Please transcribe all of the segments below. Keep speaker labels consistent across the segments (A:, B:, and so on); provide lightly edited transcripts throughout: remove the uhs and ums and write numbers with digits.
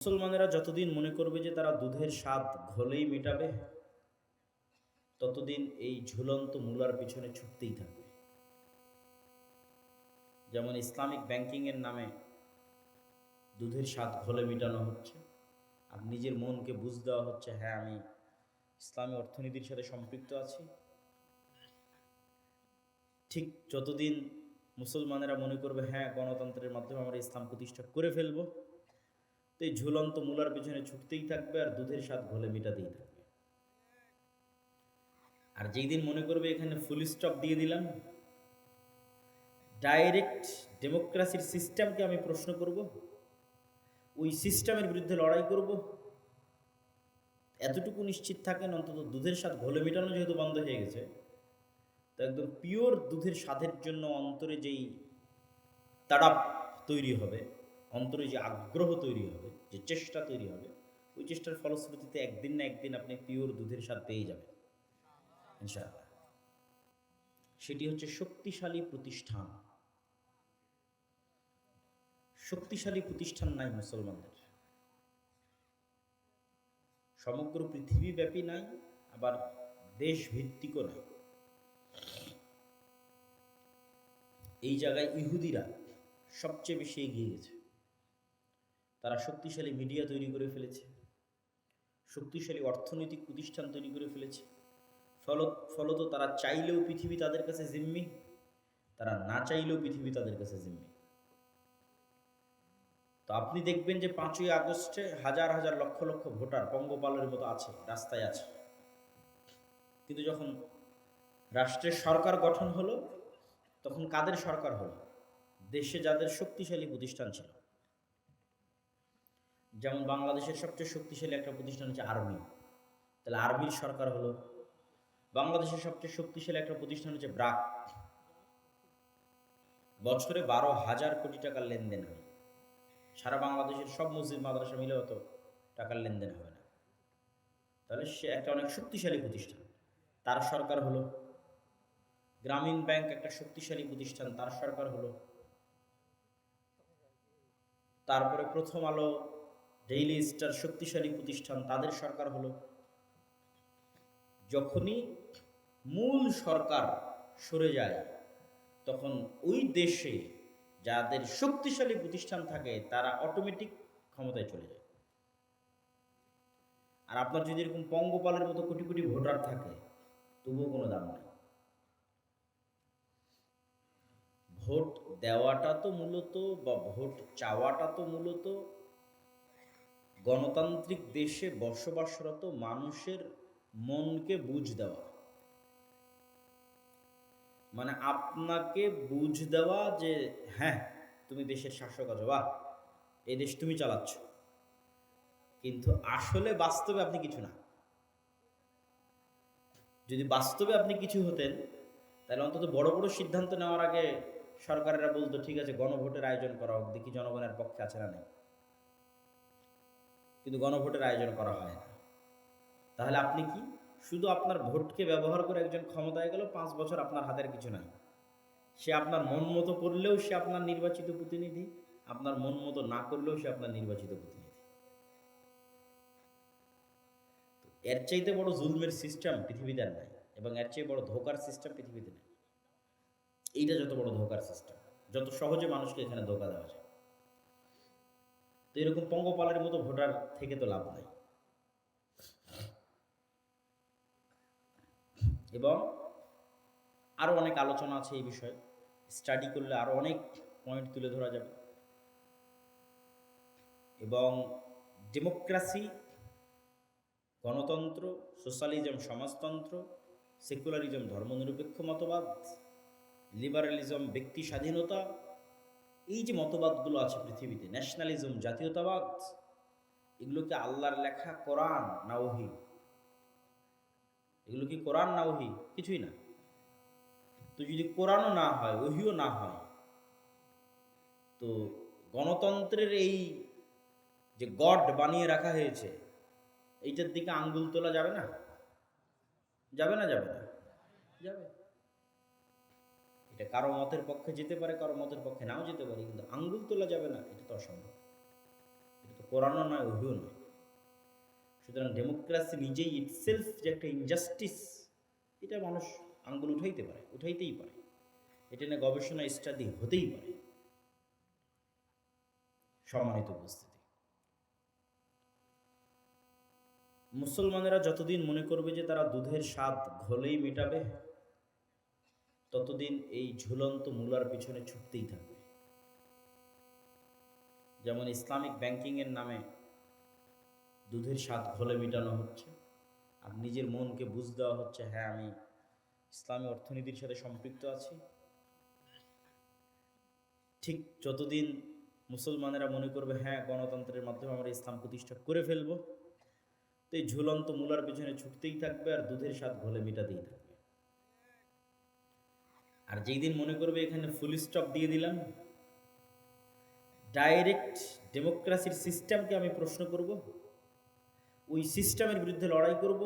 A: মুসলমানেরা যতদিন মনে করবে যে তারা দুধের স্বাদ ঘোলেই মেটাবে, ততদিন এই ঝুলন্ত মূলার পিছনে ছুটতেই থাকবে। যেমন ইসলামিক ব্যাংকিংয়ের নামে দুধের স্বাদ ঘোলে মেটানো হচ্ছে, আর নিজের মনকে বুঝ দেওয়া হচ্ছে, হ্যাঁ আমি ইসলামী অর্থনীতির সাথে সম্পৃক্ত আছি। ঠিক যতদিন মুসলমানেরা মনে করবে হ্যাঁ গণতন্ত্রের মাধ্যমে আমরা ইসলাম প্রতিষ্ঠা করে ফেলবো, তো এই ঝুলন্ত মূলার পিছনে ছুটতেই থাকবে আর দুধের স্বাদ ঘোলে মেটাতেই থাকবে। আর যেই দিন মনে করবে এখানে ফুল স্টপ দিয়ে দিলাম, ডাইরেক্ট ডেমোক্রেসির সিস্টেমকে আমি প্রশ্ন করব, ওই সিস্টেমের বিরুদ্ধে লড়াই করব, এতটুকু নিশ্চিত থাকেন অন্তত দুধের স্বাদ ঘোলে মেটানো যেহেতু বন্ধ হয়ে গেছে, তো একদম পিওর দুধের স্বাদের জন্য অন্তরে যেই তাড়াপ তৈরি হবে, অন্তরে যে আগ্রহ তৈরি হবে, যে চেষ্টা তৈরি হবে, ওই চেষ্টার ফলশ্রুতিতে একদিন না একদিন আপনি পিওর দুধের স্বাদ পেয়ে যাবেন ইনশাআল্লাহ। সেটি হচ্ছে শক্তিশালী প্রতিষ্ঠান। শক্তিশালী প্রতিষ্ঠান নাই মুসলমানদের, সমগ্র পৃথিবীব্যাপী নাই, আবার দেশ ভিত্তিকও নাই। এই জায়গায় ইহুদিরা সবচেয়ে বেশি এগিয়ে গেছে। তারা শক্তিশালী মিডিয়া তৈরি করে ফেলেছে, শক্তিশালী অর্থনৈতিক প্রতিষ্ঠান তৈরি করে ফেলেছে। ফলত তারা চাইলেও পৃথিবী তাদের কাছে জিম্মি, তারা না চাইলেও পৃথিবী তাদের কাছে জিম্মি। তো আপনি দেখবেন যে 5ই আগস্টে হাজার হাজার লক্ষ লক্ষ ভোটার পঙ্গপালের মতো আছে, রাস্তায় আছে। কিন্তু যখন রাষ্ট্রের সরকার গঠন হলো, তখন কাদের সরকার হলো? দেশে যাদের শক্তিশালী প্রতিষ্ঠান ছিল। যেমন বাংলাদেশের সবচেয়ে শক্তিশালী একটা প্রতিষ্ঠান হচ্ছে আর্মি, তাহলে আর্মির সরকার হলো। বাংলাদেশের সবচেয়ে শক্তিশালী একটা প্রতিষ্ঠান হচ্ছে ব্র্যাক, বছরে 12,000 কোটি টাকার লেনদেন হয়। সারা বাংলাদেশের সব মসজিদ মাদ্রাসা মিলে অত টাকার লেনদেন হবে না, তাহলে সে একটা অনেক শক্তিশালী প্রতিষ্ঠান, তার সরকার হলো। গ্রামীণ ব্যাংক একটা শক্তিশালী প্রতিষ্ঠান, তার সরকার হলো। তারপরে প্রথম আলো, ডেইলি স্টার শক্তিশালী প্রতিষ্ঠান, তাদের সরকার হলো। যখনই মূল সরকার সরে যায়, তখন ওই দেশে যাদের শক্তিশালী প্রতিষ্ঠান থাকে তারা অটোমেটিক ক্ষমতায় চলে যায়। আর আপনার যদি এরকম পঙ্গপালের মতো কোটি কোটি ভোটার থাকে, তবুও কোনো দাম নাই। ভোট দেওয়াটা তো মূলত, বা ভোট চাওয়াটা তো মূলত গণতান্ত্রিক দেশে বসবাসরত মানুষের মনকে বুঝ দেওয়া, মানে আপনাকে বুঝ দেওয়া যে হ্যাঁ তুমি দেশের শাসক আছো, বাহ এই দেশ তুমি চালাচ্ছ, কিন্তু আসলে বাস্তবে আপনি কিছু না। যদি বাস্তবে আপনি কিছু হতেন, তাহলে অন্তত বড় বড় সিদ্ধান্ত নেওয়ার আগে সরকারেরা বলতো ঠিক আছে গণভোটের আয়োজন করা হোক, দেখি জনগণের পক্ষে আছে না নেই। কিন্তু গণভোটের আয়োজন করা হয় না। তাহলে আপনি কি শুধু আপনার ভোটকে ব্যবহার করে একজন ক্ষমতায় গেল, 5 বছর আপনার হাতের কিছু নাই। সে আপনার মন মতো করলেও সে আপনার নির্বাচিত প্রতিনিধি, আপনার মন মতো না করলেও সে আপনার নির্বাচিত প্রতিনিধি। এর চাইতে বড় জুলমের সিস্টেম পৃথিবীতে আর নাই, এবং এর চেয়ে বড় ধোকার সিস্টেম পৃথিবীতে নেই। এইটা যত বড় ধোকার সিস্টেম, যত সহজে মানুষকে এখানে ধোকা দেওয়া যায়। তো এরকম পঙ্গপালের মতো ভোটার থেকে তো লাভ নাই। এবং আরও অনেক আলোচনা আছে এই বিষয়ে, স্টাডি করলে আরও অনেক পয়েন্ট তুলে ধরা যাবে। এবং ডেমোক্রেসি, গণতন্ত্র, সোশ্যালিজম সমাজতন্ত্র, সেকুলারিজম ধর্মনিরপেক্ষ মতবাদ, লিবারালিজম ব্যক্তি স্বাধীনতা, এই যে মতবাদগুলো আছে পৃথিবীতে, ন্যাশনালিজম জাতীয়তাবাদ, এগুলো কি আল্লাহর লেখা কোরআন না ওহী? এগুলো কি কোরআন না ওহী? কিছুই না। তো যদি কোরআনও না হয়, ওহীও না হয়, তো গণতন্ত্রের এই যে গড বানিয়ে রাখা হয়েছে, এইটার দিকে আঙ্গুল তোলা যাবে না? যাবে না? যাবে না? যাবে। এটা কারো মতের পক্ষে যেতে পারে, কারো মতের পক্ষে নাও যেতে পারে, কিন্তু আঙ্গুল তোলা যাবে না, এটা তো অসম্ভব। এটা তো কোরআনও নয়, ওহিও নয়। সুতরাং ডেমোক্রেসি নিজেই ইটসেলফ যে একটা ইনজাস্টিস, এটা মানুষ আঙ্গুল উঠাইতেই পারে, এটা নিয়ে গবেষণা স্টাডি হতেই পারে। সম্মানিত উপস্থিতি, মুসলমানেরা যতদিন মনে করবে যে তারা দুধের স্বাদ ঘোলেই মেটাবে, ততদিন এই ঝুলন্ত মূলার পিছনে ছুটতেই থাকবে। যেমন ইসলামিক ব্যাংকিংয়ের নামে দুধের স্বাদ ঘোলে মেটানো হচ্ছে, আর নিজের মনকে বুঝ দেওয়া হচ্ছে, হ্যাঁ আমি ইসলামী অর্থনীতির সাথে সম্পৃক্ত আছি। ঠিক যতদিন মুসলমানেরা মনে করবে হ্যাঁ গণতন্ত্রের মাধ্যমে আমরা ইসলাম প্রতিষ্ঠা করে ফেলবো, তো এই ঝুলন্ত মূলার পিছনে ছুটতেই থাকবে আর দুধের স্বাদ ঘোলে মেটাতেই থাকবে। আর যেই দিন মনে করবে এখানে ফুল স্টপ দিয়ে দিলাম, ডাইরেক্ট ডেমোক্রেসির সিস্টেমকে আমি প্রশ্ন করব, ওই সিস্টেমের বিরুদ্ধে লড়াই করব,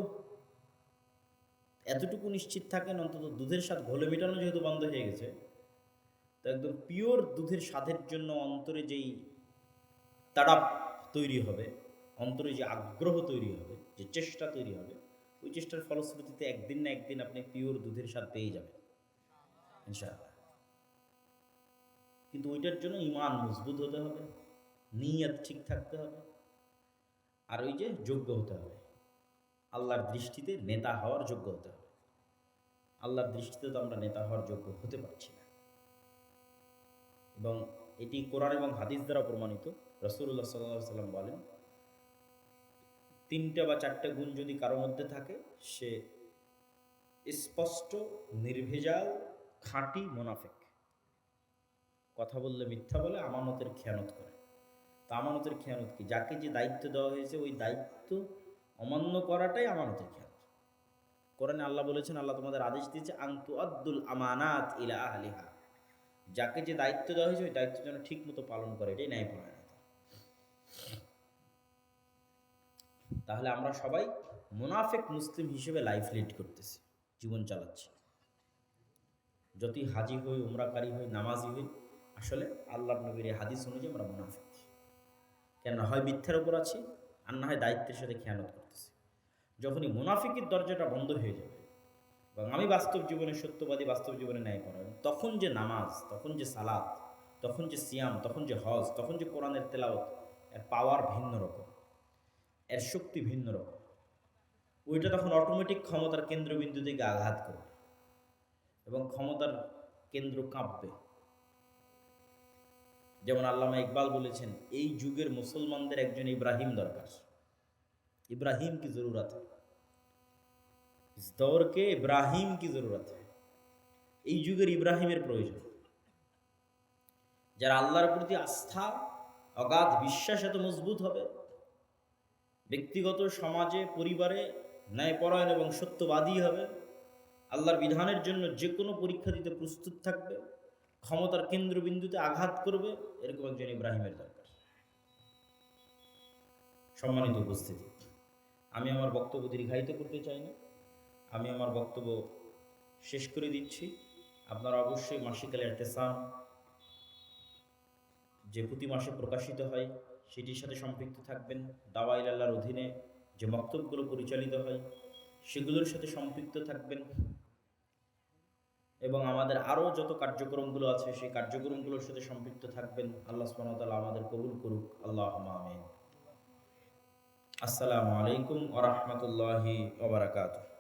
A: এতটুকু নিশ্চিত থাকেন অন্তত দুধের স্বাদ ঘোলে মেটানো যেহেতু বন্ধ হয়ে গেছে, তো একদম পিওর দুধের স্বাদের জন্য অন্তরে যেই তাড়াপ তৈরি হবে, অন্তরে যে আগ্রহ তৈরি হবে, যে চেষ্টা তৈরি হবে, ওই চেষ্টার ফলশ্রুতিতে একদিন না একদিন আপনি পিওর দুধের স্বাদ পেয়ে যাবেন ইনশাআল্লাহ। কিন্তু ওইটার জন্য ঈমান মজবুত হতে হবে, নিয়ত ঠিক থাকতে হবে, আর ওই যে যোগ্য হতে হবে, আল্লাহর দৃষ্টিতে নেতা হওয়ার যোগ্য হতে হবে। আল্লাহর দৃষ্টিতে তো আমরা নেতা হওয়ার যোগ্য হতে পারছি না, এবং এটি কোরআন এবং হাদিস দ্বারা প্রমাণিত। রাসূলুল্লাহ সাল্লাল্লাহু আলাইহি ওয়াসাল্লাম বলেন, 3টা বা 4টা গুণ যদি কারোর মধ্যে থাকে, সে স্পষ্ট নির্ভেজাল খাঁটি মুনাফিক। কথা বললে মিথ্যা বলে, আমানতের খেয়ানত করে। তা আমানতের খেয়ানত কি? যাকে যে দায়িত্ব দেওয়া হয়েছে ওই দায়িত্ব অমান্য করাটাই আমানতের খেয়ানত। কোরআনে আল্লাহ বলেছেন, আল্লাহ তোমাদের আদেশ দিয়েছে আনতু আদ্দুল আমানাত ইলা আহলিহা, যাকে যে দায়িত্ব দেওয়া হয়েছে ওই দায়িত্ব যেন ঠিক মতো পালন করে, এটাই ন্যায়পরায়ণতা। তাহলে আমরা সবাই মুনাফিক মুসলিম হিসেবে লাইফ লিড করতেছি, জীবন চালাচ্ছি। যতই হাজি হই, উমরাকারী হই, নামাজি হই, আসলে আল্লাহর নবীর এই হাদিস অনুযায়ী আমরা মুনাফিক। কেন? হয় মিথ্যার উপর আছি, আর না হয় দায়িত্বের সাথে খেয়ানত করতেছি। যখনই মুনাফিকের দরজাটা বন্ধ হয়ে যাবে এবং আমি বাস্তব জীবনে সত্যবাদী, বাস্তব জীবনে ন্যায়পরায়ণ, তখন যে নামাজ, তখন যে সালাত, তখন যে সিয়াম, তখন যে হজ, তখন যে কোরআনের তেলাওয়াত, এর পাওয়ার ভিন্ন রকম, এর শক্তি ভিন্ন রকম। ওইটা তখন অটোমেটিক ক্ষমতার কেন্দ্রবিন্দু থেকে আঘাত করবে এবং ক্ষমতার কেন্দ্র কাঁপবে। যেমন আল্লামা ইকবাল বলেছেন, এই যুগের মুসলমানদের একজন ইব্রাহিম দরকার। ইব্রাহিম কি জরুরত है, इस दौर के इब्राहिम की जरूरत है। এই যুগের ইব্রাহিমের প্রয়োজন, যারা আল্লাহর প্রতি আস্থা, অগাধ বিশ্বাস এত মজবুত হবে, ব্যক্তিগত, সমাজে, পরিবারে ন্যায়পরায়ণ এবং সত্যবাদী হবে, আল্লাহর বিধানের জন্য যে কোনো পরীক্ষা দিতে প্রস্তুত থাকবে, ক্ষমতার কেন্দ্রবিন্দুতে আঘাত করবে, এরকম একজন ইব্রাহিমের দরকার। সম্মানিত উপস্থিতি, আমি আমার বক্তব্য দীর্ঘায়িত করতে চাই না, আমি আমার বক্তব্য শেষ করে দিচ্ছি। আপনারা অবশ্যই মাসিক আল ইতিসাম, যে প্রতি মাসে প্রকাশিত হয়, সেটির সাথে সম্পৃক্ত থাকবেন। দাওয়া ইলাল্লাহর অধীনে যে বক্তব্যগুলো পরিচালিত হয় সেগুলোর সাথে সম্পৃক্ত থাকবেন, এবং আমাদের আরও যত কার্যক্রমগুলো আছে সেই কার্যক্রমগুলোর সাথে সম্পৃক্ত থাকবেন। আল্লাহ সুবহানাহু ওয়া তাআলা আমাদের কবুল করুক, আল্লাহুম্মা আমিন। আসসালামু আলাইকুম ওয়া রাহমাতুল্লাহি ওয়া বারাকাতুহু।